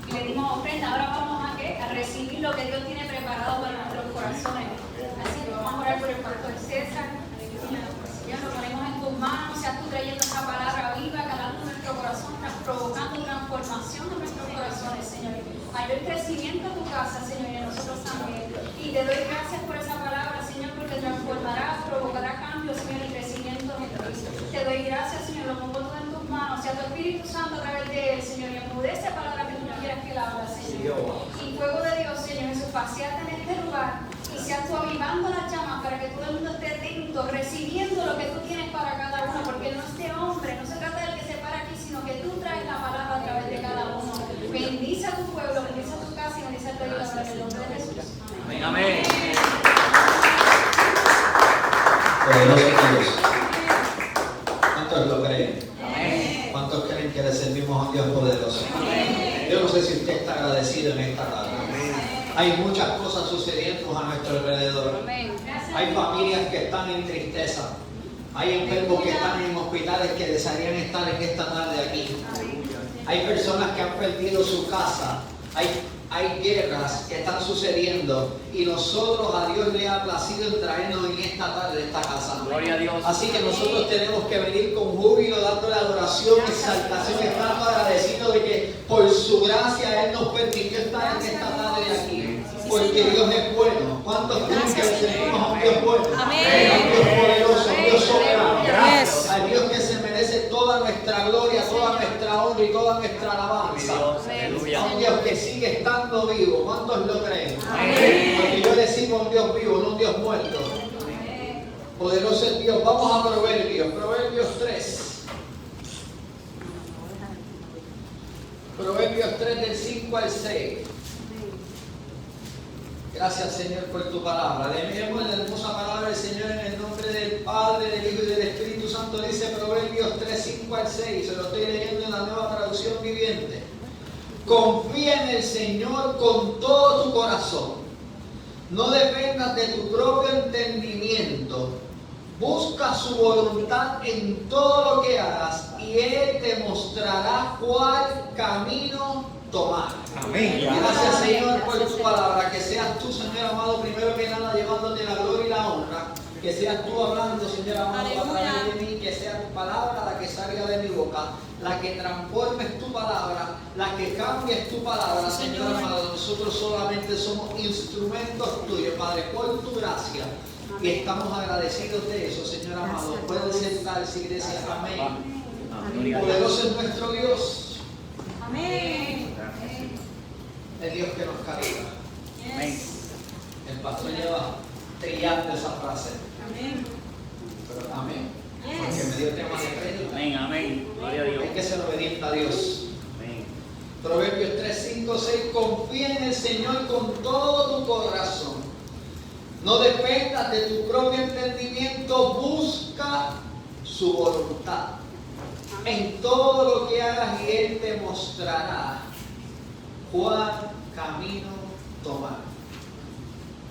y le dimos ofrenda. Ahora vamos a recibir lo que Dios tiene preparado para nuestros corazones. Así que vamos a orar por el pastor César. Señor, lo ponemos en tus manos, seas tú trayendo esa palabra viva, calando nuestro corazón, provocando transformación en nuestros corazones, Señor. Mayor crecimiento en tu casa, Señor, y en nosotros también. Y te doy gracias por esa palabra, Señor, porque transformará, provocará cambios, Señor, y crecimiento en ti. Te doy gracias, Señor, lo pongo todo en tus manos, sea tu Espíritu Santo a través de él, Señor, y emudece palabra que tú no quieras que él habla, Señor. Y fuego de Dios, Señor, Jesús, paseate en este lugar y seas tú avivando las llamas para que todo el mundo esté atento, recibiendo lo que tú tienes para cada uno, porque no es de hombre, no se trata del que se para aquí, sino que tú traes la palabra a través de cada uno. Bendice a tu pueblo, bendice a tu casa y bendice a tu ayuda en el nombre de Jesús. Amén. Amén. Poderoso Dios. ¿Cuántos lo creen? Amén. ¿Cuántos creen que le servimos a un Dios poderoso? Amén. Yo no sé si usted está agradecido en esta tarde. Hay muchas cosas sucediendo a nuestro alrededor. Amén. Hay familias que están en tristeza. Hay enfermos que están en hospitales que desearían estar en esta tarde aquí. Hay personas que han perdido su casa. Hay guerras que están sucediendo y nosotros a Dios le ha placido en traernos en esta tarde esta casa. Gloria a Dios. Así que nosotros tenemos que venir con júbilo, dándole adoración, exaltación, estando agradecidos de que por su gracia Él nos permitió estar en esta tarde aquí. Porque Dios es bueno. ¿Cuántos creen que le servimos a un Dios bueno? Amén. A un Dios poderoso, a un Dios soberano. Yes. Al Dios que se merece toda nuestra gloria, toda nuestra honra y toda nuestra alabanza. Aleluya. A un Dios que sigue estando vivo. ¿Cuántos lo creen? Amén. Porque yo le sigo a un Dios vivo, no un Dios muerto. Poderoso es Dios. Vamos a Proverbios. Proverbios 3. Proverbios 3 del 5 al 6. Gracias, Señor, por tu palabra. Leemos la hermosa palabra del Señor en el nombre del Padre, del Hijo y del Espíritu Santo. Dice Proverbios 3, 5 al 6. Se lo estoy leyendo en la Nueva Traducción Viviente. Confía en el Señor con todo tu corazón. No dependas de tu propio entendimiento. Busca su voluntad en todo lo que hagas y Él te mostrará cuál camino tomar. Amén. Gracias, Señor, por tu palabra. Que seas tú, Señor amado, primero que nada llevándote la gloria y la honra. Que seas tú hablando, Señor amado, a través de mí. Que sea tu palabra la que salga de mi boca, la que transformes tu palabra, la que cambies tu palabra, Señor amado. Nosotros solamente somos instrumentos tuyos, Padre, por tu gracia. Y estamos agradecidos de eso, Señor amado. Pueden sentarse, iglesia. Amén. Poderoso es nuestro Dios. Amén. El Dios que nos carga. Amén. El pastor lleva trillando esa frase. Amén. Pero amén. Porque me dio tema de crédito. Amén. Amén. Gloria a Dios. Hay que ser obediente a Dios. Amén. Proverbios 3, 5, 6. Confía en el Señor con todo tu corazón. No dependas de tu propio entendimiento. Busca su voluntad en todo lo que hagas y Él te mostrará cuál camino tomar.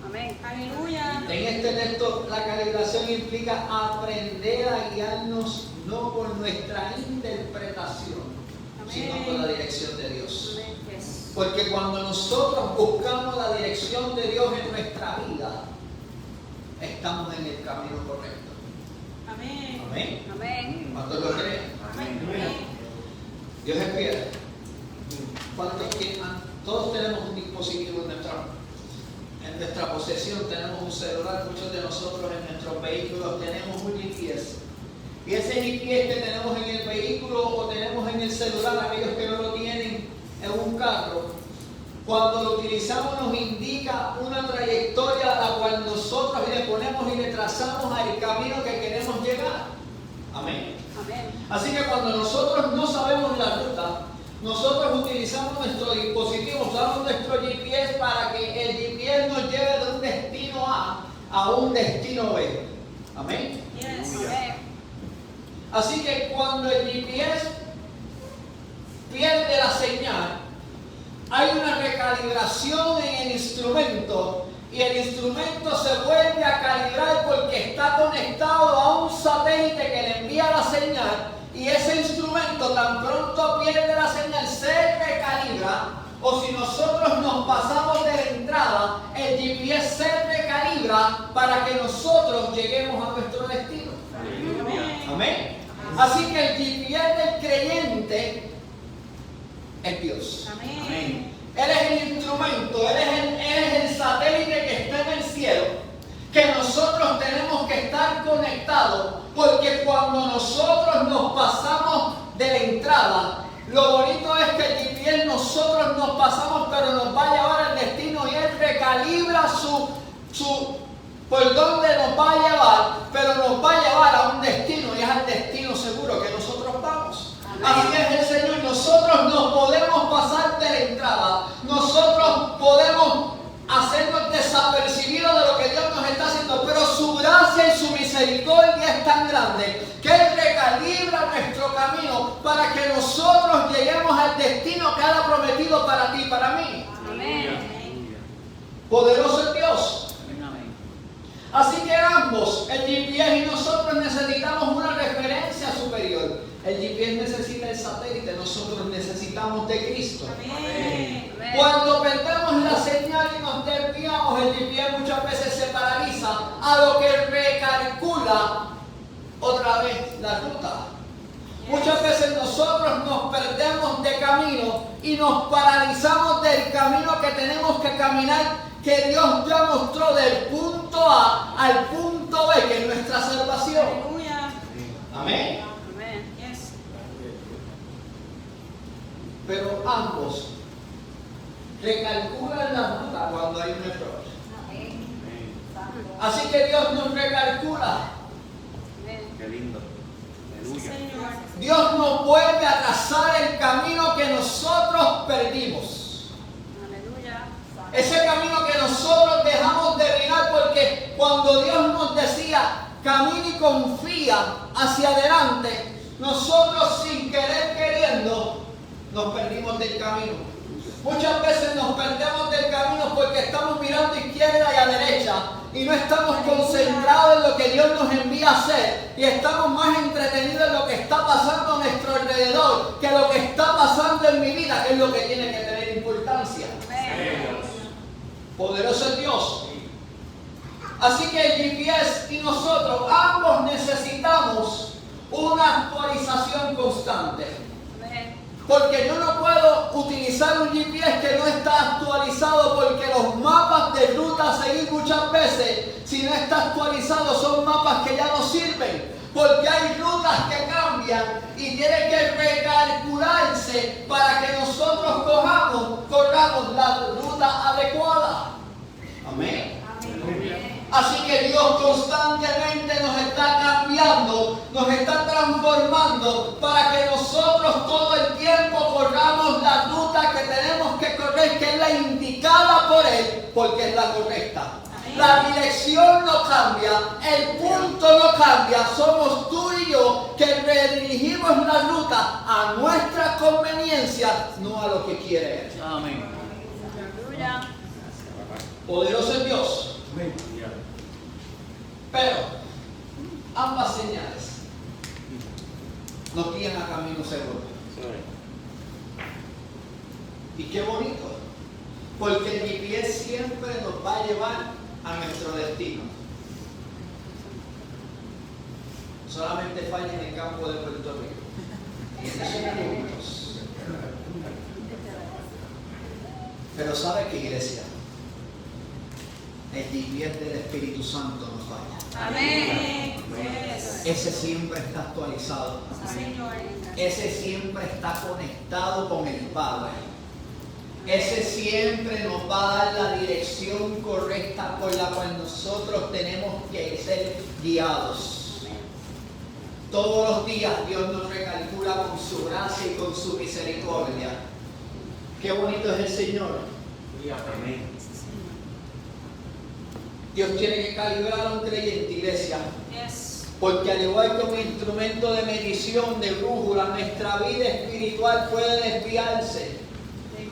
Amén. Aleluya. En este texto la calibración implica aprender a guiarnos no por nuestra interpretación, sino por la dirección de Dios. Porque cuando nosotros buscamos la dirección de Dios en nuestra vida, estamos en el camino correcto. Amén. Amén. Amén. ¿Cuántos lo creen? Amén. Dios es fiel. ¿Cuántos que todos tenemos un dispositivo en nuestra posesión? Tenemos un celular, muchos de nosotros en nuestros vehículos tenemos un GPS. Y ese GPS que tenemos en el vehículo o tenemos en el celular, aquellos que no lo tienen en un carro, cuando lo utilizamos nos indica una trayectoria a la cual nosotros le ponemos y le trazamos al camino que queremos llegar. Amén. Amén. Así que cuando nosotros no sabemos la ruta, nosotros utilizamos nuestro dispositivo, usamos nuestro GPS para que el GPS nos lleve de un destino A un destino B. Amén. Yes. Amén. Así que cuando el GPS pierde la señal, hay una recalibración en el instrumento y el instrumento se vuelve a calibrar porque está conectado a un satélite que le envía la señal y ese instrumento tan pronto pierde la señal se recalibra recalibra, o si nosotros nos pasamos de la entrada, el GPS se recalibra para que nosotros lleguemos a nuestro destino. Amén. Así que el GPS del creyente es Dios. Amén. Él es el instrumento, Él es el satélite que está en el cielo, que nosotros tenemos que estar conectados, porque cuando nosotros nos pasamos de la entrada, lo bonito es que el GPS nosotros nos pasamos, pero nos va a llevar al destino y Él recalibra por dónde nos va a llevar, pero nos va a llevar a un destino y es al destino seguro que nosotros vamos. Así es el Señor, nosotros nos podemos pasar de la entrada, nosotros podemos hacernos desapercibidos de lo que Dios nos está haciendo, pero su gracia y su misericordia es tan grande que Él recalibra nuestro camino para que nosotros lleguemos al destino que Él ha prometido para ti y para mí. Amén. Poderoso es Dios. Amén. Así que ambos, el GPS y nosotros, necesitamos una referencia superior. El GPS necesita el satélite, nosotros necesitamos de Cristo. Amén. Cuando perdemos la señal y nos desviamos, el GPS muchas veces se paraliza, a lo que recalcula otra vez la ruta. Muchas veces nosotros nos perdemos de camino y nos paralizamos del camino que tenemos que caminar, que Dios ya mostró del punto A al punto B, que es nuestra salvación. Aleluya. Amén. Amén. Yes. Pero ambos recalculan la ruta cuando hay un error. Amén. Así que Dios nos recalcula. Amén. Qué lindo. Aleluya. Señor. Dios nos vuelve a trazar el camino que nosotros perdimos. Aleluya. Ese camino que nosotros dejamos de mirar, porque cuando Dios nos decía, camina y confía hacia adelante, nosotros sin querer queriendo nos perdimos del camino. Muchas veces nos perdemos del camino porque estamos mirando a izquierda y a derecha y no estamos concentrados en lo que Dios nos envía a hacer, y estamos más entretenidos en lo que está pasando a nuestro alrededor que lo que está pasando en mi vida, que es lo que tiene que tener importancia. Amén. Poderoso es Dios. Así que el GPS y nosotros ambos necesitamos una actualización constante. Amén. Porque yo no puedo utilizar un GPS que no está actualizado, porque los mapas de ruta a seguir muchas veces, si no está actualizado, son mapas que ya no sirven. Porque hay rutas que cambian y tiene que recalcularse para que nosotros corramos la ruta adecuada. Amén. Así que Dios constantemente nos está cambiando, nos está transformando para que nosotros todo el tiempo corramos la ruta que tenemos que correr, que es la indicada por Él, porque es la correcta. La dirección no cambia, el punto no cambia, somos tú y yo que redirigimos la ruta a nuestra conveniencia, no a lo que quiere Él. Amén. Aleluya. Poderoso es Dios. Pero ambas señales nos guían a camino seguro. Y qué bonito, porque el GPS siempre nos va a llevar a nuestro destino. Solamente falla en el campo de Puerto Rico. Y esos son puntos. Pero ¿sabe qué, iglesia? El GPS del Espíritu Santo no falla. Amén. Ese siempre está actualizado. Señor. Ese siempre está conectado con el Padre. Ese siempre nos va a dar la dirección correcta por la cual nosotros tenemos que ser guiados. Todos los días Dios nos recalcula con su gracia y con su misericordia. Qué bonito es el Señor. Amén. Dios tiene que calibrar a un creyente, iglesia. Yes. Porque al igual que un instrumento de medición, de brújula, nuestra vida espiritual puede desviarse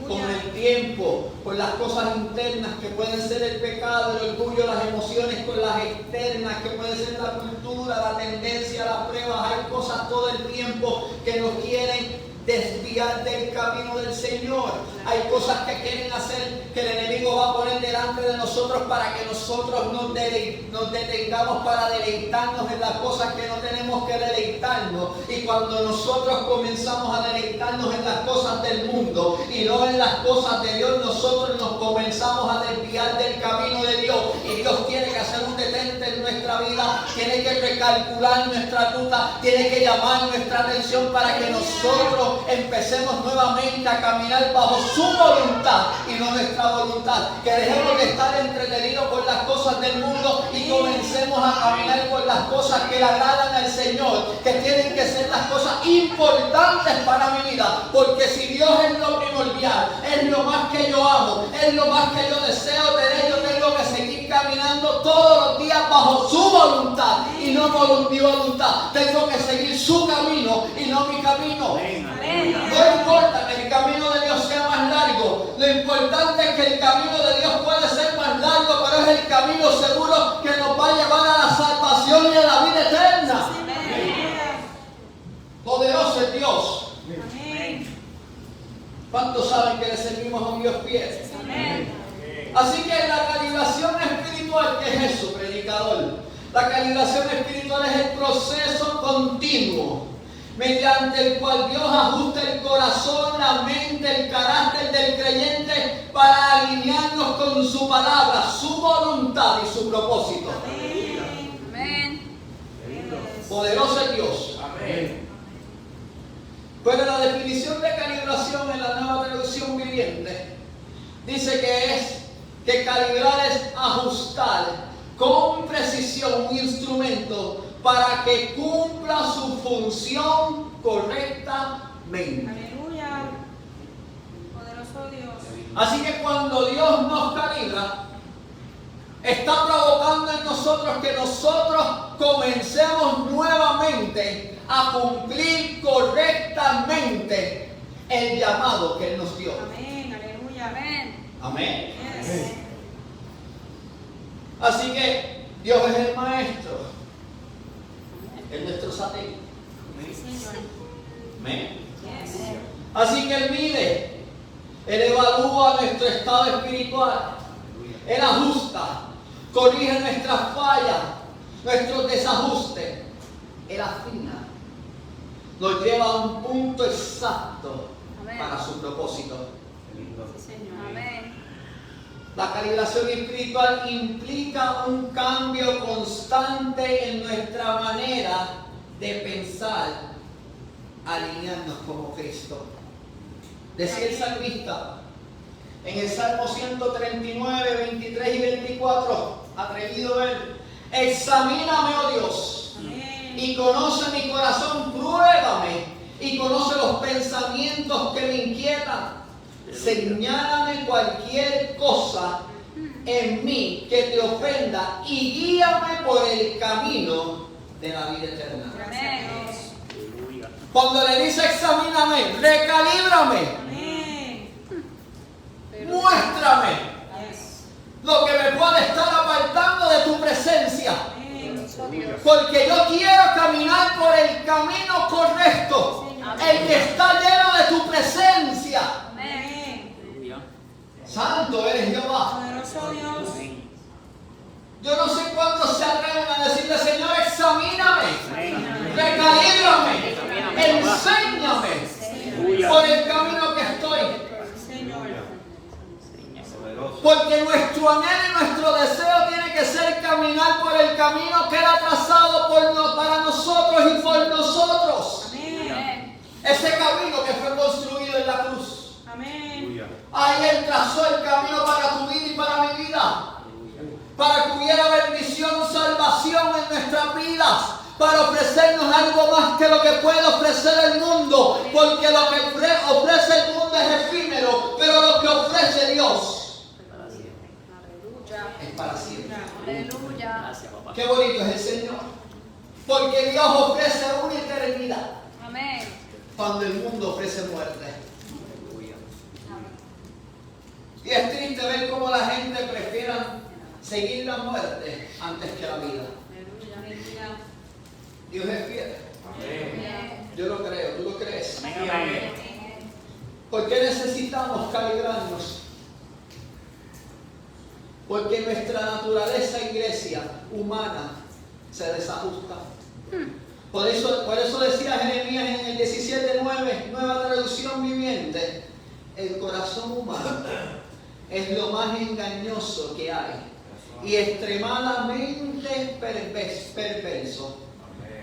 con el tiempo, por las cosas internas que pueden ser el pecado, el orgullo, las emociones, con las externas que puede ser la cultura, la tendencia, las pruebas. Hay cosas todo el tiempo que nos quieren desviar del camino del Señor. Hay cosas que quieren hacer, que el enemigo va a poner delante de nosotros para que nosotros nos detengamos para deleitarnos en las cosas que no tenemos que deleitarnos. Y cuando nosotros comenzamos a deleitarnos en las cosas del mundo y no en las cosas de Dios, nosotros nos comenzamos a desviar del camino de Dios. Y Dios tiene que hacer un detente en nuestra vida, tiene que recalcular nuestra ruta, tiene que llamar nuestra atención para que nosotros empecemos nuevamente a caminar bajo su voluntad y no nuestra voluntad. Que dejemos de estar entretenidos por las cosas del mundo y comencemos a caminar por las cosas que le agradan al Señor, que tienen que ser las cosas importantes para mi vida. Porque si Dios es lo primordial, es lo más que yo amo, es lo más que yo deseo tener, yo tengo que seguir caminando todos los días bajo su voluntad y no por mi voluntad. Tengo que seguir su camino y no mi camino. No importa que el camino de Dios sea más largo, lo importante es que el camino de Dios puede ser más largo, pero es el camino seguro que nos va a llevar a la salvación y a la vida eterna. Poderoso es Dios. ¿Cuántos saben que le servimos a un Dios fiel? Así que la calibración espiritual, ¿qué es eso, predicador? La calibración espiritual es el proceso continuo mediante el cual Dios ajusta el corazón, la mente, el carácter del creyente para alinearnos con su palabra, su voluntad y su propósito. Amén. Poderoso es Dios. Amén. Pero la definición de calibración en la Nueva Traducción Viviente dice que calibrar es ajustar con precisión un instrumento para que cumpla su función correctamente. Aleluya. Poderoso Dios. Así que cuando Dios nos calibra, está provocando en nosotros que nosotros comencemos nuevamente a cumplir correctamente el llamado que Él nos dio. Amén. Aleluya. Amén. Amén. Yes. Así que Dios es el maestro, es nuestro satélite. Señor. Amén. Yes. Así que Él mide, Él evalúa nuestro estado espiritual, Él ajusta, corrige nuestras fallas, nuestros desajustes, Él afina, nos lleva a un punto exacto Amén. para su propósito. Sí, Señor. Amén. La calibración espiritual implica un cambio constante en nuestra manera de pensar, alinearnos como Cristo. Decía el salmista en el Salmo 139, 23 y 24, atrevido él: examíname, oh Dios, Amén. y conoce mi corazón, pruébame y conoce los pensamientos que me inquietan. Señálame cualquier cosa en mí que te ofenda y guíame por el camino de la vida eterna. Gracias. Aleluya. Cuando le dice examíname, recalíbrame, Amén. muéstrame Yes. lo que me puede estar apartando de tu presencia. Amén. Porque yo quiero caminar por el camino correcto, el que está lleno de tu presencia. Amén. Aleluya. Santo eres Jehová. Poderoso Dios. Amén. Yo no sé cuántos se atreven a decirle: Señor, examíname, Amén. recalíbrame, enséñame Aleluya. por el camino que estoy. Señor. Poderoso. Porque nuestro anhelo y nuestro deseo tiene que ser caminar por el camino que Él ha trazado para nosotros y por nosotros. Amén. Amén. Ese camino que fue construido en la cruz. Amén. Aleluya. Ahí Él trazó el camino para tu vida y para mi vida. Para que hubiera bendición, salvación en nuestras vidas. Para ofrecernos algo más que lo que puede ofrecer el mundo. Porque lo que ofrece el mundo es efímero. Pero lo que ofrece Dios Aleluya. es para siempre. Aleluya. Gracias, papá. Qué bonito es el Señor. Porque Dios ofrece una eternidad. Amén. Cuando el mundo ofrece muerte. Aleluya. Y es triste ver cómo la gente prefiere seguir la muerte antes que la vida. Aleluya. Dios es fiel. Amén. Amén. Yo lo creo, ¿tú lo crees? Amén. ¿Por qué necesitamos calibrarnos? Porque nuestra naturaleza, iglesia, humana, se desajusta. Por eso decía Jeremías en el 17:9, nueva traducción viviente, el corazón humano es lo más engañoso que hay y extremadamente perverso.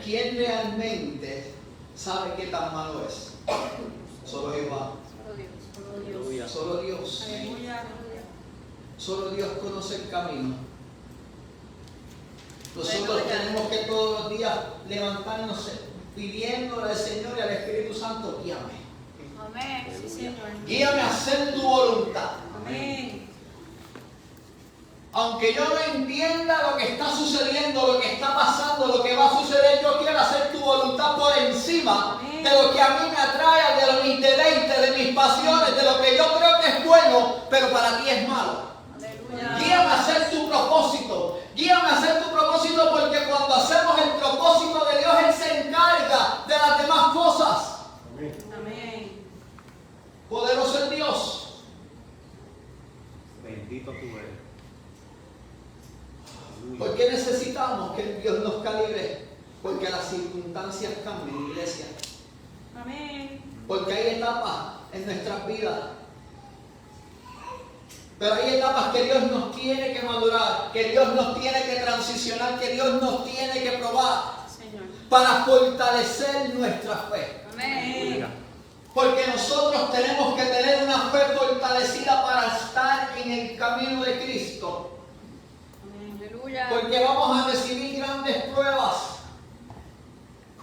¿Quién realmente sabe qué tan malo es? Solo Jehová. Aleluya. Solo Dios. Aleluya. Solo Dios conoce el camino. Nosotros Aleluya. tenemos que todos los días levantarnos pidiéndole al Señor y al Espíritu Santo, guíame. Amén. Sí, Señor. Guíame a hacer tu voluntad. Amén. Aunque yo no entienda lo que está sucediendo, lo que está pasando, lo que va a suceder, yo quiero hacer tu voluntad por encima de lo que a mí me atrae, de mis deleites, de mis pasiones, de lo que yo creo que es bueno, pero para ti es malo. Aleluya. Guíame a hacer tu propósito. Guíame a hacer tu propósito porque cuando hacemos el propósito de Dios, Él se encarga de las demás cosas. Amén. Poderoso es Dios. Bendito tú eres. ¿Por qué necesitamos que Dios nos calibre? Porque las circunstancias cambian, iglesia. Amén. Porque hay etapas en nuestras vidas. Pero hay etapas que Dios nos tiene que madurar, que Dios nos tiene que transicionar, que Dios nos tiene que probar Señor. para fortalecer nuestra fe. Amén. Porque nosotros tenemos que tener una fe fortalecida para estar en el camino de Cristo. Aleluya. Porque vamos a recibir grandes pruebas.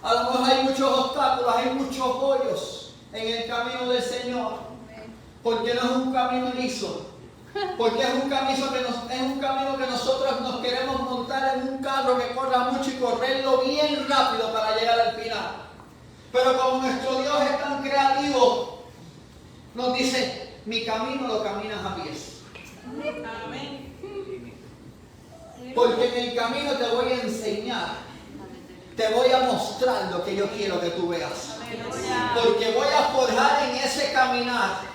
A lo mejor hay muchos obstáculos, hay muchos hoyos en el camino del Señor. Porque no es un camino liso. Porque es un camino que nosotros nos queremos montar en un carro que corra mucho y correrlo bien rápido para llegar al final. Pero como nuestro Dios es tan creativo, nos dice, mi camino lo caminas a pies. Amén. Porque en el camino te voy a enseñar, te voy a mostrar lo que yo quiero que tú veas. Aleluya. Porque voy a forjar en ese caminar.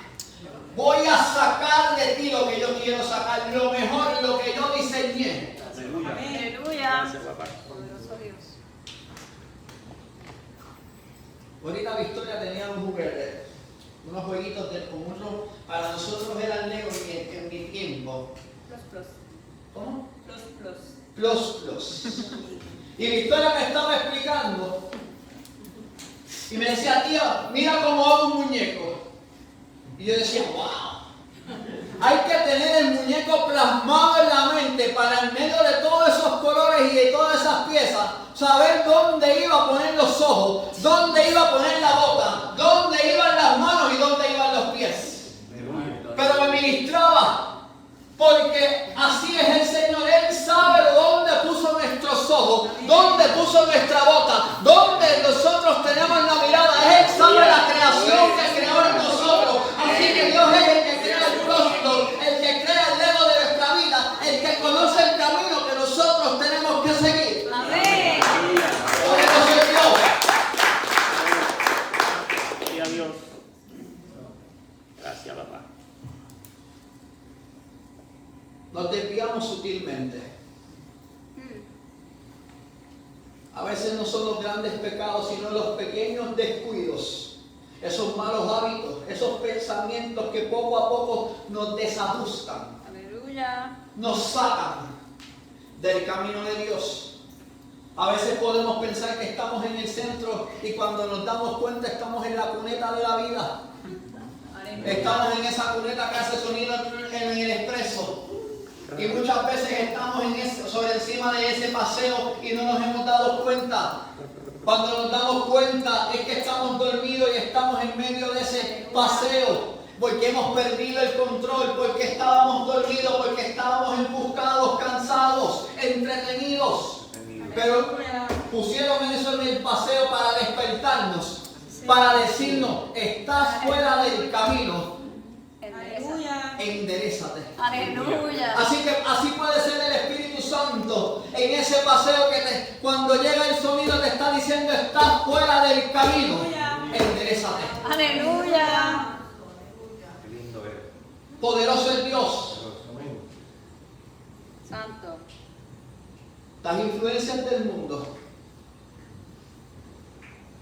Voy a sacar de ti lo que yo quiero sacar, lo mejor, lo que yo diseñé. Aleluya. Aleluya. Gracias, papá. Poderoso Dios. Ahorita Victoria tenía un juguete, unos jueguitos para nosotros eran Lego en mi tiempo. Plus. ¿Cómo? Plus. Plus. Y Victoria me estaba explicando y me decía, tía, mira cómo hago un muñeco. Y yo decía, wow. Hay que tener el muñeco plasmado en la mente para en medio de todos esos colores y de todas esas piezas, saber dónde iba a poner los ojos, dónde iba a poner la boca, dónde iban las manos y dónde iban los pies. Pero me ministraba, porque así es el Señor. Él sabe dónde puso nuestros ojos, dónde puso nuestra boca, dónde nosotros tenemos la mirada. Él sabe la creación que creó en nosotros. Así que Dios es el que crea el próximo, el que crea el Lego de nuestra vida, el que conoce el camino que nosotros tenemos que seguir. Amén. Poderoso es Dios. Gloria a Dios. Gracias, papá. Nos desviamos sutilmente. A veces no son los grandes pecados, sino los pequeños descuidos, esos malos hábitos, esos pensamientos que poco a poco nos desajustan, Aleluya. nos sacan del camino de Dios. A veces podemos pensar que estamos en el centro y cuando nos damos cuenta estamos en la cuneta de la vida. Estamos en esa cuneta que hace sonido en el expreso. Y muchas veces estamos sobre encima de ese paseo y no nos hemos dado cuenta. Cuando nos damos cuenta es que estamos dormidos y estamos en medio de ese paseo. Porque hemos perdido el control, porque estábamos dormidos, porque estábamos embuscados, cansados, entretenidos. Pero pusieron eso en el paseo para despertarnos, para decirnos, estás fuera del camino. Aleluya. Enderézate. Aleluya. Así que así puede ser el Espíritu Santo momento, en ese paseo cuando llega el sonido te está diciendo estás fuera del camino, enderezate. Aleluya. Qué lindo es. Poderoso es Dios. Amén. Santo. Las influencias del mundo,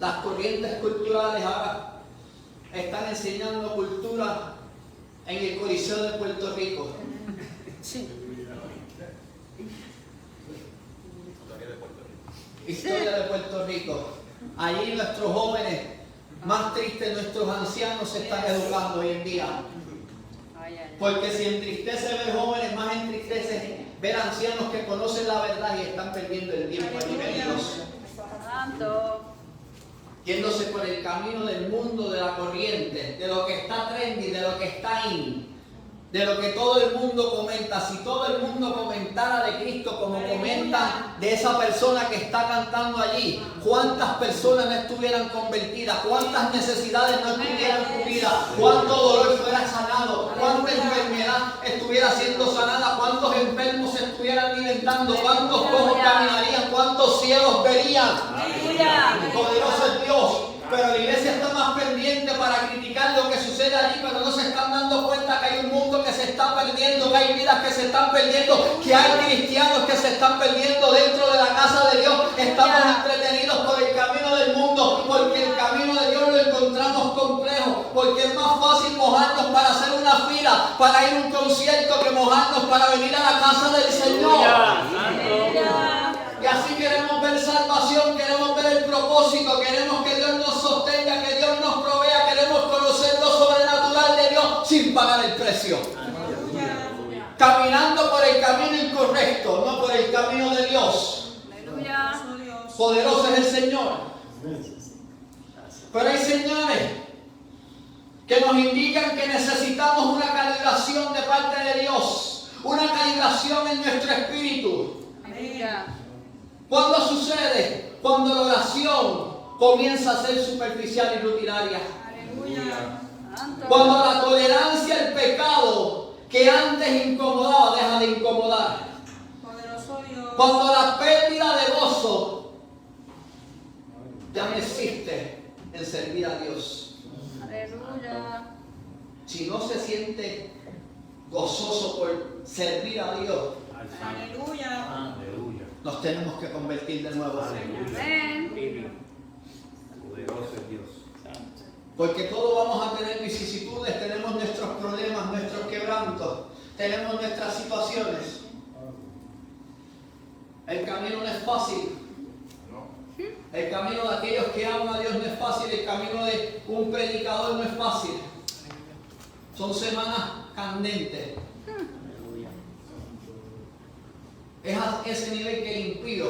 las corrientes culturales ahora están enseñando cultura en el Coliseo de Puerto Rico. Sí. Historia de Puerto Rico. Allí nuestros jóvenes, más tristes, nuestros ancianos se están educando hoy en día. Ay, ay. Porque si entristece ver jóvenes, más entristece ver ancianos que conocen la verdad y están perdiendo el tiempo allí perdidos. Santo. Yéndose por el camino del mundo, de la corriente, de lo que está trendy, de lo que está in, de lo que todo el mundo comenta. Si todo el mundo comentara de Cristo como comenta de esa persona que está cantando allí, ¿cuántas personas no estuvieran convertidas? ¿Cuántas necesidades no estuvieran cubiertas? ¿Cuánto dolor fuera sanado? ¿Cuánta enfermedad estuviera siendo sanada? ¿Cuántos enfermos se estuvieran alimentando? ¿Cuántos cojos caminarían? ¿Cuántos ciegos verían? Poderoso es Dios. Pero la iglesia está más pendiente para criticar lo que sucede allí, pero no se están dando cuenta que hay un mundo que se está perdiendo, que hay vidas que se están perdiendo, que hay cristianos que se están perdiendo dentro de la casa de Dios. Estamos entretenidos por el camino del mundo, porque el camino de Dios lo encontramos complejo, porque es más fácil mojarnos para hacer una fila, para ir a un concierto, que mojarnos para venir a la casa del Señor. Y así queremos ver salvación, queremos ver el propósito, queremos que Dios nos sostenga, que Dios nos provea, queremos conocer lo sobrenatural de Dios sin pagar el precio. Caminando por el camino incorrecto, no por el camino de Dios. Aleluya. Poderoso es el Señor. Pero hay señales que nos indican que necesitamos una calibración de parte de Dios, una calibración en nuestro espíritu. Aleluya. ¿Cuándo sucede? Cuando la oración comienza a ser superficial y rutinaria. Santo. Cuando la tolerancia al pecado que antes incomodaba deja de incomodar. Cuando la pérdida de gozo ya no existe en servir a Dios. Aleluya. Si no se siente gozoso por servir a Dios, Aleluya. nos tenemos que convertir de nuevo. Amén. Poderoso es Dios. Porque todos vamos a tener vicisitudes, tenemos nuestros problemas, nuestros quebrantos, tenemos nuestras situaciones. El camino no es fácil. El camino de aquellos que aman a Dios no es fácil. El camino de un predicador no es fácil. Son semanas candentes. Es a ese nivel que el impío,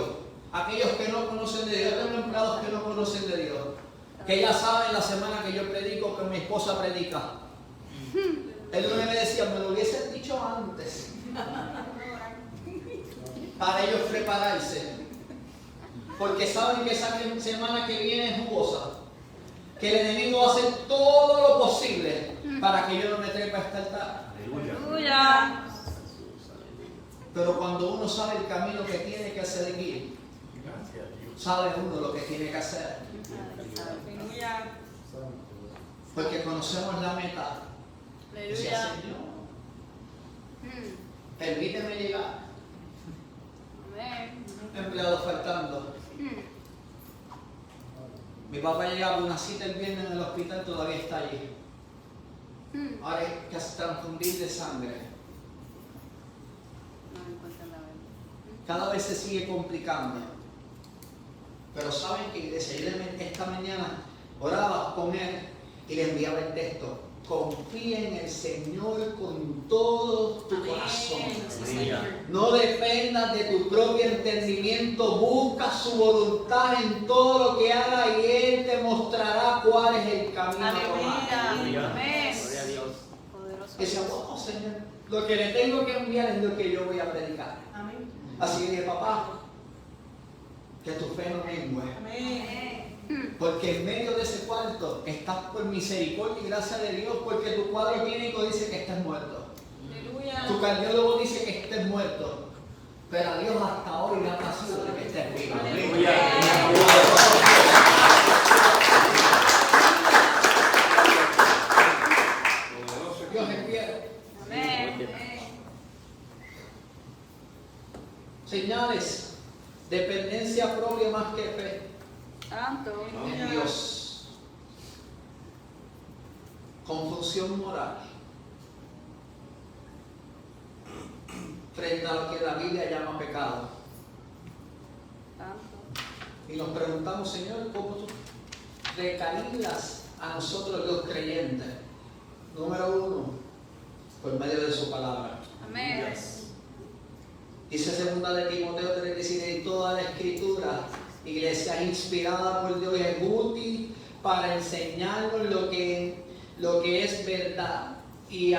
aquellos que no conocen de Dios, tengo empleados que no conocen de Dios, que ya saben la semana que yo predico, que mi esposa predica. El lunes me decía, me lo hubieses dicho antes, para ellos prepararse, porque saben que esa semana que viene es jugosa, que el enemigo va a hacer todo lo posible para que yo no me trepe a esta altar. Aleluya. Pero cuando uno sabe el camino que tiene que seguir, sabe uno lo que tiene que hacer. Porque conocemos la meta. Decía, Señor, permíteme llegar. Amén. Empleados faltando. Mi papá llegaba a una cita el viernes en el hospital, todavía está allí. Ahora hay que transfundir de sangre. Cada vez se sigue complicando. Pero saben que iglesia, yo esta mañana oraba con él y le enviaba el texto. Confía en el Señor con todo tu corazón. No dependas de tu propio entendimiento. Busca su voluntad en todo lo que haga y Él te mostrará cuál es el camino a tomar. Aleluya. Amén. Gloria a Dios. Poderoso. Y decía, wow, Señor, lo que le tengo que enviar es lo que yo voy a predicar. Así que dije, papá, que tu fe no mengue. Porque en medio de ese cuarto estás por misericordia y gracia de Dios, porque tu cuadro clínico dice que estás muerto. Tu cardiólogo dice que estés muerto. Pero a Dios hasta hoy le ha placido de que estés vivo. Dios es fiel. Amén. Señales, dependencia propia más que fe Santo. en Dios. Confusión moral frente a lo que la Biblia llama pecado. Santo. Y nos preguntamos, Señor, ¿cómo tú recalibras a nosotros los creyentes? Número uno, por medio de su palabra. Amén. Dice 2 de Timoteo 3:16, toda la escritura, iglesia inspirada por Dios, es útil para enseñarnos lo que es verdad y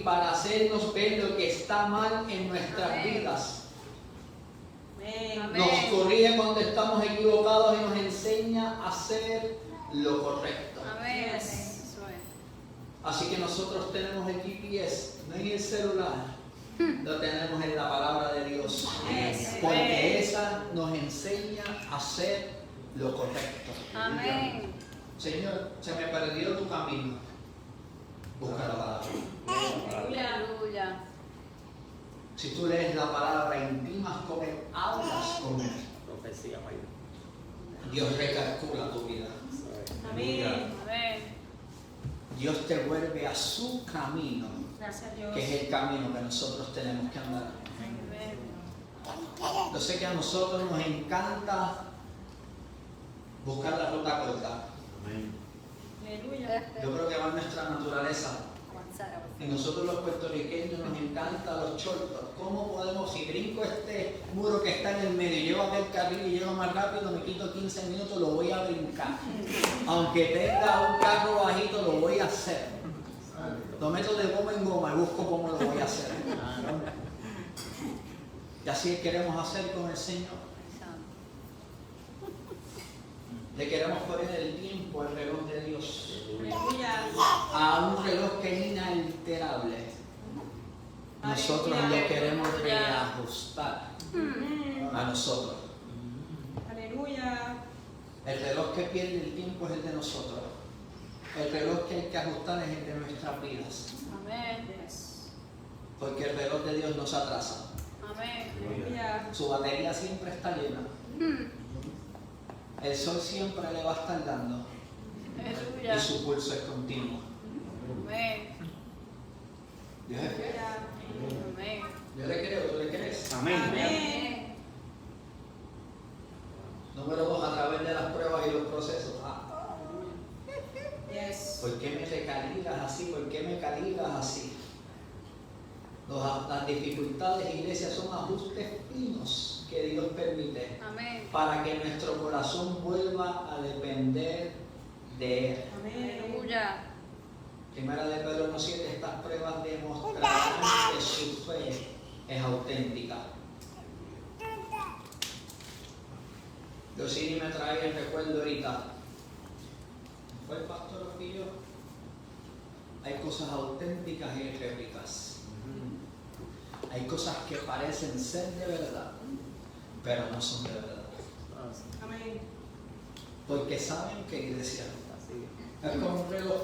para hacernos ver lo que está mal en nuestras Amén. vidas. Amén. Nos corrige cuando estamos equivocados y nos enseña a hacer lo correcto. Amén. Yes. Eso es. Así que nosotros tenemos el GPS, no en el celular, lo tenemos en la palabra de Dios. Yes. Porque esa nos enseña a hacer lo correcto. Amén. Señor, se me perdió tu camino. Busca la palabra. Aleluya. Si tú lees la palabra, intimas con Él, hablas con Él, Profecía mayor. Dios recalcula tu vida. Amén. Amén. Dios te vuelve a su camino, Gracias a Dios. que es el camino que nosotros tenemos que andar. Amén. Yo sé que a nosotros nos encanta buscar la ruta corta. Amén. Aleluya. Yo creo que va en nuestra naturaleza. Avanzar. Y nosotros los puertorriqueños nos encantan los shortcuts. ¿Cómo podemos, si brinco este muro que está en el medio, llego a aquel carril y llego más rápido, me quito 15 minutos, lo voy a brincar? Aunque tenga un carro bajito, lo voy a hacer. Lo meto de goma en goma y busco cómo lo voy a hacer. Y así queremos hacer con el Señor. Le queremos poner el tiempo al reloj de Dios, Aleluya. a un reloj que es inalterable. Nosotros lo queremos reajustar a nosotros. Aleluya. El reloj que pierde el tiempo es el de nosotros. El reloj que hay que ajustar es el de nuestras vidas. Amén. Porque el reloj de Dios nos atrasa. Amén. Aleluya. Su batería siempre está llena. El sol siempre le va a estar dando. Aleluya. Y su pulso es continuo. Amén. Dios es fiel. Amén. Yo le creo, ¿tú le crees? Amén. Amén. Número 2, a través de las pruebas y los procesos. Yes. ¿Por qué me recalibras así? ¿Por qué me calibras así? Las dificultades, iglesia, son ajustes finos que Dios permite Amén. para que nuestro corazón vuelva a depender de Él. Amén. Aleluya. Primera de Pedro 1:7, estas pruebas demostrarán que su fe es auténtica. Diosini me trae el recuerdo ahorita. ¿Fue el pastor Oquillo? Hay cosas auténticas y réplicas. Hay cosas que parecen ser de verdad, pero no son de verdad. Amén. Porque saben que iglesia es como un reloj.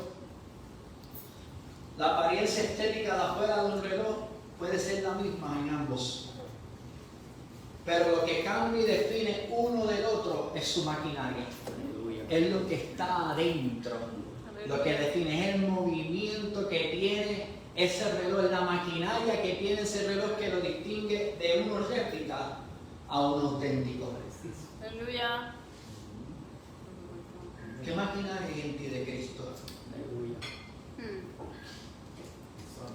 La apariencia estética de afuera de un reloj puede ser la misma en ambos. Pero lo que cambia y define uno del otro es su maquinaria. Es lo que está adentro. Lo que define es el movimiento que tiene ese reloj, la maquinaria que tiene ese reloj que lo distingue de uno réplica a uno auténtico. Aleluya. ¿Qué maquinaria hay en ti de Cristo?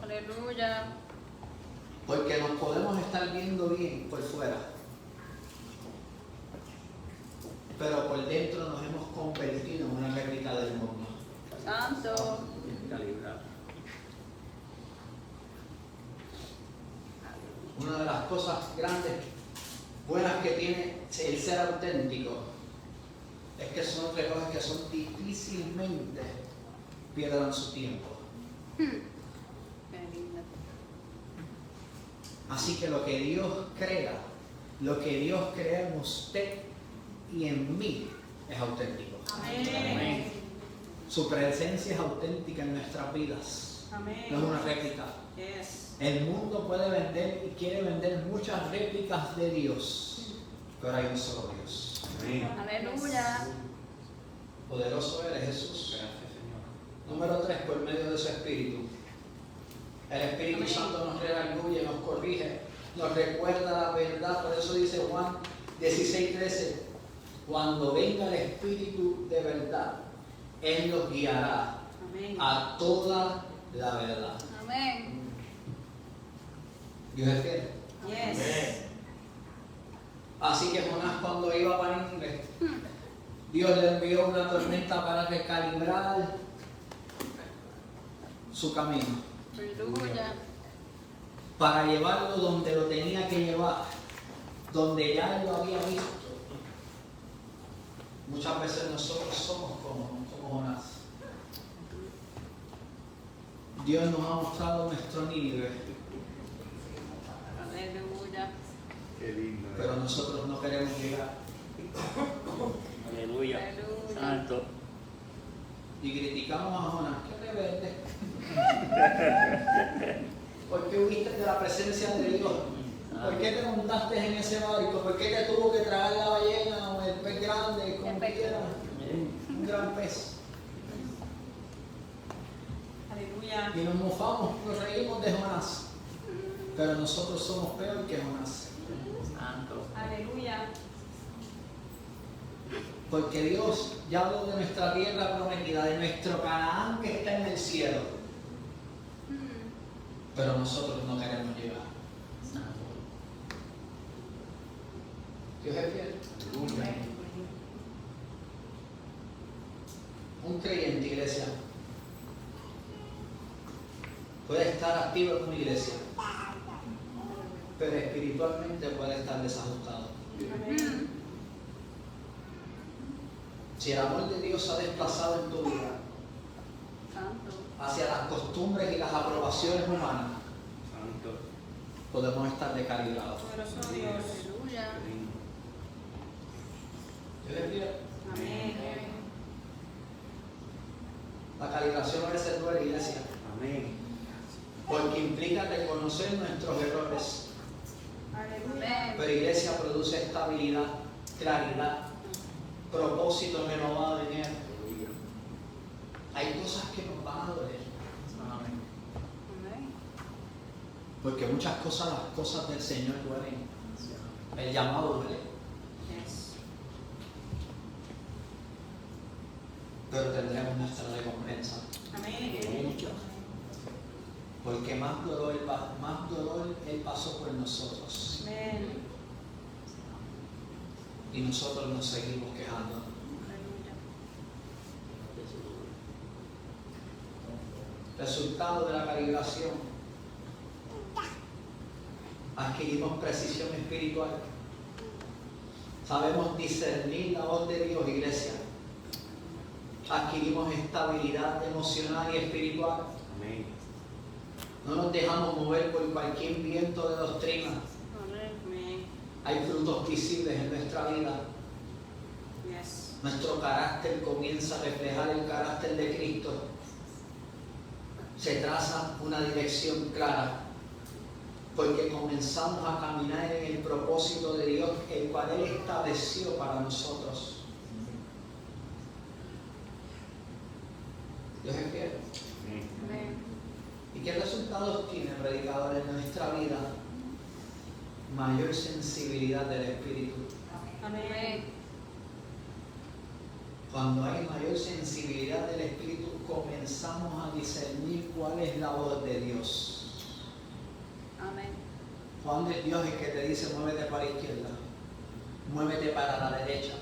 Aleluya. Porque nos podemos estar viendo bien por fuera, pero por dentro nos hemos convertido en una réplica del mundo. Santo. Una de las cosas grandes, buenas que tiene el ser auténtico, es que son relojes que son difícilmente pierdan su tiempo. Qué linda. Así que lo que Dios crea lo que Dios crea en usted y en mí es auténtico. Amén. Su presencia es auténtica en nuestras vidas. Amén. No es una réplica. Yes. El mundo puede vender y quiere vender muchas réplicas de Dios, pero hay un solo Dios. Amén. Aleluya. Poderoso eres, Jesús. Gracias, Señor. Número 3, por medio de su Espíritu. El Espíritu Amén. Santo nos redarguye, nos corrige, nos recuerda la verdad. Por eso dice Juan 16:13, cuando venga el Espíritu de verdad, Él los guiará Amén. a toda la verdad. Amén. Dios es fiel. Yes. Así que Jonás, cuando iba para Nínive, Dios le envió una tormenta para recalibrar su camino, Aleluya. para llevarlo donde lo tenía que llevar, donde ya él lo había visto. Muchas veces nosotros somos como Jonás. Dios nos ha mostrado nuestro Nínive, Aleluya. Qué lindo. pero nosotros no queremos llegar. Aleluya. Aleluya. Santo. Y criticamos a Jonás. ¡Qué rebelde! ¿Por qué huiste de la presencia de Dios? ¿Por qué te montaste en ese barco? ¿Por qué te tuvo que tragar la ballena o el pez grande, como El pez. quiera? Un gran pez. Aleluya. Y nos mofamos, nos reímos de Jonás. Pero nosotros somos peor que Jonás. Santo. Aleluya. Porque Dios ya habló de nuestra tierra prometida, de nuestro Canaán que está en el cielo. Pero nosotros no queremos llegar. Santo. Dios es fiel. Aleluya. Un creyente, iglesia, puede estar activo en una iglesia, pero espiritualmente puede estar desajustado. Amén. Si el amor de Dios se ha desplazado en tu vida Santo. hacia las costumbres y las aprobaciones humanas, Santo. podemos estar descalibrados. Poderoso Dios. Aleluya. Qué lindo. Dios es fiel. Amén. La calibración a veces duele, iglesia, Amén. porque implica reconocer nuestros errores. Aleluya. Amén. Pero iglesia produce estabilidad, claridad, propósito renovado en él. Aleluya. Hay cosas que nos van a doler, Amén. Amén. porque muchas cosas, las cosas del Señor duelen. El llamado duele, Yes. pero tendremos nuestra recompensa. Amén. Porque más dolor Él pasó por nosotros. Amén. Y nosotros nos seguimos quejando. Aleluya. Resultado de la calibración. Adquirimos precisión espiritual. Sabemos discernir la voz de Dios, iglesia. Adquirimos estabilidad emocional y espiritual. Amén. No nos dejamos mover por cualquier viento de doctrina. Amén. Hay frutos visibles en nuestra vida. Yes. Nuestro carácter comienza a reflejar el carácter de Cristo. Se traza una dirección clara, porque comenzamos a caminar en el propósito de Dios, el cual Él estableció para nosotros. Dios es fiel. Amén. Amén. ¿Y qué resultados tiene, predicadores, en nuestra vida? Mayor sensibilidad del Espíritu. Amén. Cuando hay mayor sensibilidad del Espíritu, comenzamos a discernir cuál es la voz de Dios. Amén. ¿Cuál es Dios el que te dice muévete para la izquierda? Muévete para la derecha.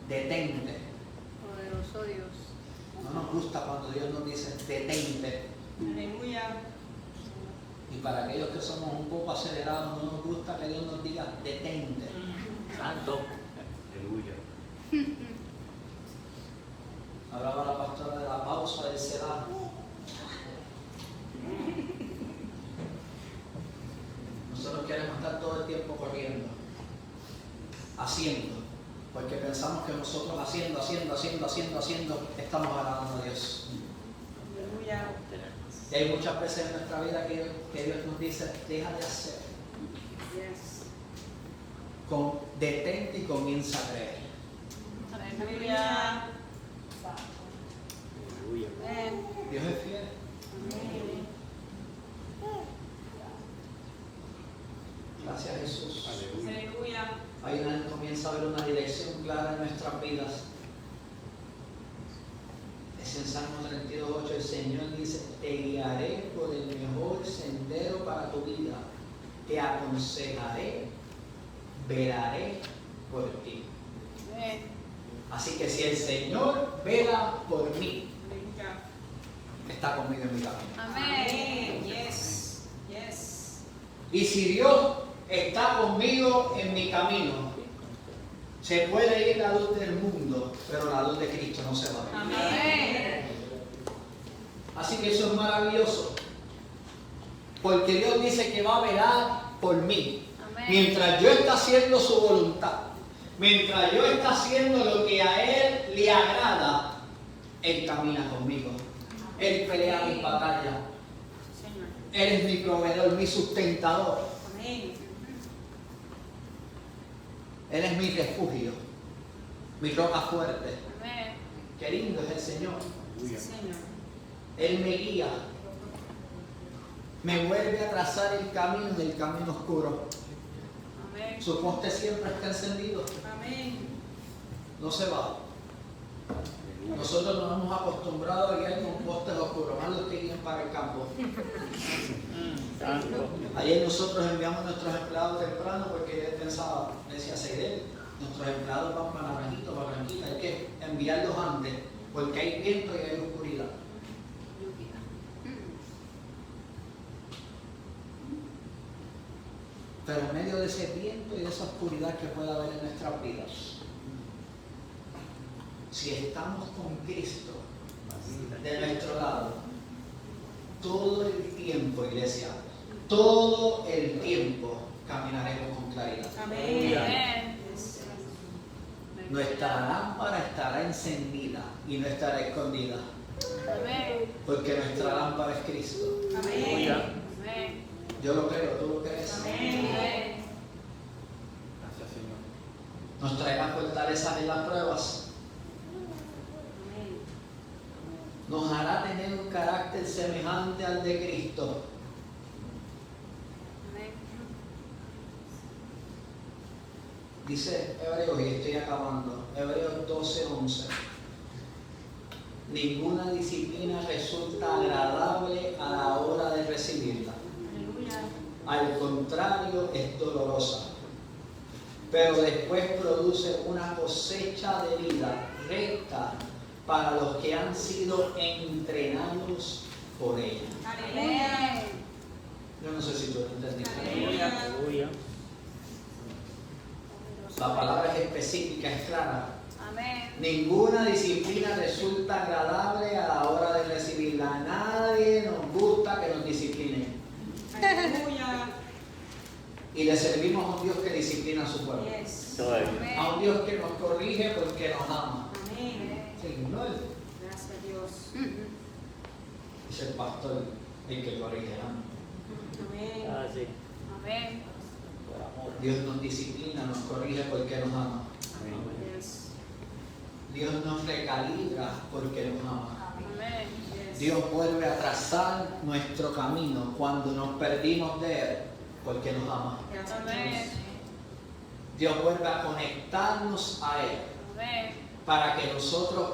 Detente. Poderoso Dios. No nos gusta cuando Dios nos dice detente. Aleluya. Y para aquellos que somos un poco acelerados, no nos gusta que Dios nos diga detente. Santo. Aleluya. Hablaba la pastora de la pausa del Selah. Nosotros queremos estar todo el tiempo corriendo. haciendo, porque pensamos que nosotros haciendo, estamos agradando a Dios. Aleluya. Y hay muchas veces en nuestra vida que Dios nos dice, deja de hacer, Yes. detente y comienza a creer. Aleluya. Aleluya. Amén. Dios es fiel. Amén. Gracias Jesús. Aleluya. Aleluya. Comienza a haber una dirección clara en nuestras vidas. Es en Salmo 32:8, el Señor dice, te guiaré por el mejor sendero para tu vida, te aconsejaré, velaré por ti. Amén. Así que si el Señor vela por mí, Aleluya. está conmigo en mi camino. Amén. Yes. Yes. Y si Dios está conmigo en mi camino, se puede ir la luz del mundo, pero la luz de Cristo no se va a ver. Amén. Así que eso es maravilloso. Porque Dios dice que va a velar por mí. Amén. Mientras yo esté haciendo su voluntad, mientras yo esté haciendo lo que a Él le agrada, Él camina conmigo. Él pelea mis batallas. Señor. Él es mi proveedor, mi sustentador. Amén. Él es mi refugio, mi roca fuerte. Amén. Qué lindo es el Señor. Sí, Señor. Él me guía. Me vuelve a trazar el camino del camino oscuro. Amén. Su poste siempre está encendido. Amén. No se va. Nosotros nos hemos acostumbrado a guiar con postes oscuros, más los que guían para el campo. Santo. Ayer nosotros enviamos a nuestros empleados temprano porque él pensaba, decía Seidel, nuestros empleados van para Naranjito, para Blanquita, hay que enviarlos antes porque hay viento y hay oscuridad. Pero en medio de ese viento y de esa oscuridad que puede haber en nuestras vidas, si estamos con Cristo de nuestro lado, todo el tiempo, iglesia, todo el tiempo caminaremos con claridad. Amén. Amén. Nuestra lámpara estará encendida y no estará escondida, Amén. porque nuestra lámpara es Cristo. Amén. Amén. Yo lo creo, ¿tú lo crees? Amén. Gracias, Señor. Nos traerá fortalezas en las pruebas, nos hará tener un carácter semejante al de Cristo. Amén. Dice Hebreos, y estoy acabando, Hebreos 12:11. Ninguna disciplina resulta agradable a la hora de recibirla. Aleluya. Al contrario, es dolorosa. Pero después produce una cosecha de vida recta para los que han sido entrenados por ella. Aleluya. Yo no sé si tú lo entendiste. Aleluya. La palabra es específica, es clara. Amén. Ninguna disciplina resulta agradable a la hora de recibirla. A nadie nos gusta que nos disciplinen. Aleluya. Y le servimos a un Dios que disciplina a su pueblo. Yes. Todavía. A un Dios que nos corrige porque nos ama. Amén. Señor, Gracias a Dios. es el pastor el que corrige. ¿No? Amén. Ah, sí. Amén. Por amor. Dios nos disciplina, nos corrige porque nos ama. Yes. Dios nos recalibra porque nos ama. Amén. Yes. Dios vuelve a trazar nuestro camino cuando nos perdimos de Él porque nos ama. Gracias a Amén. Dios. Dios vuelve a conectarnos a Él Amén. para que nosotros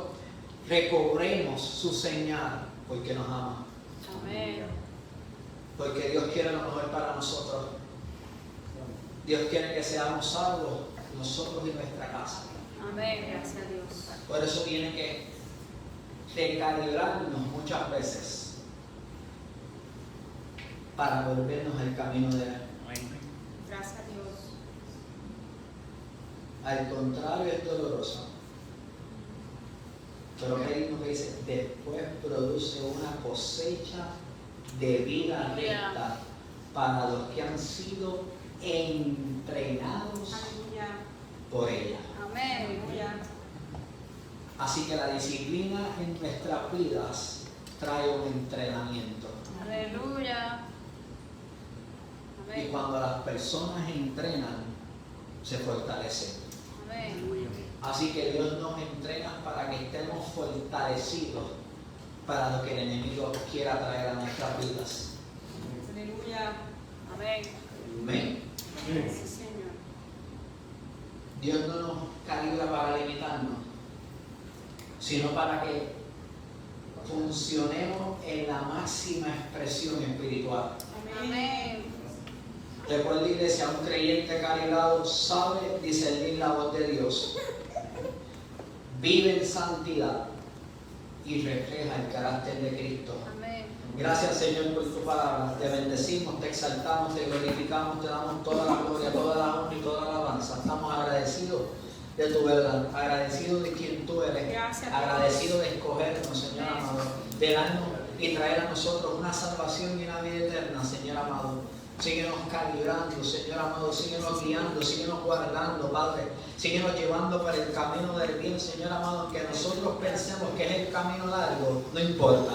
recobremos su señal porque nos ama. Amén. Porque Dios quiere lo mejor para nosotros. Dios quiere que seamos salvos nosotros y nuestra casa. Amén. Gracias a Dios. Por eso tiene que recalibrarnos muchas veces para volvernos al camino de Él. Amén. Gracias a Dios. Al contrario, es dolorosa. Pero que nos dice, después produce una cosecha de vida recta para los que han sido entrenados Aleluya. por ella. Amén. Aleluya. Así que la disciplina en nuestras vidas trae un entrenamiento. Aleluya. Y Amén. cuando las personas entrenan, se fortalecen. Amén. Así que Dios nos entrena para que estemos fortalecidos para lo que el enemigo quiera traer a nuestras vidas. Aleluya. Amén. Amén. Sí, Señor. Dios no nos calibra para limitarnos, sino para que funcionemos en la máxima expresión espiritual. Amén. Recuerda, iglesia, un creyente calibrado sabe discernir la voz de Dios, vive en santidad y refleja el carácter de Cristo. Amén. Gracias, Señor, por tu palabra. Te bendecimos, te exaltamos, te glorificamos, te damos toda la gloria, toda la honra y toda la alabanza. Estamos agradecidos de tu verdad, agradecidos de quien tú eres, Gracias, agradecidos de escogernos, Señor amado, de darnos y traer a nosotros una salvación y una vida eterna, Señor amado. Síguenos calibrando, Señor amado, síguenos guiando, síguenos guardando, Padre. Síguenos llevando por el camino del bien, Señor amado, aunque nosotros pensemos que es el camino largo, no importa,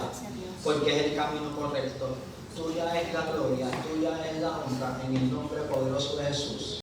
porque es el camino correcto. Tuya es la gloria, tuya es la honra, en el nombre poderoso de Jesús.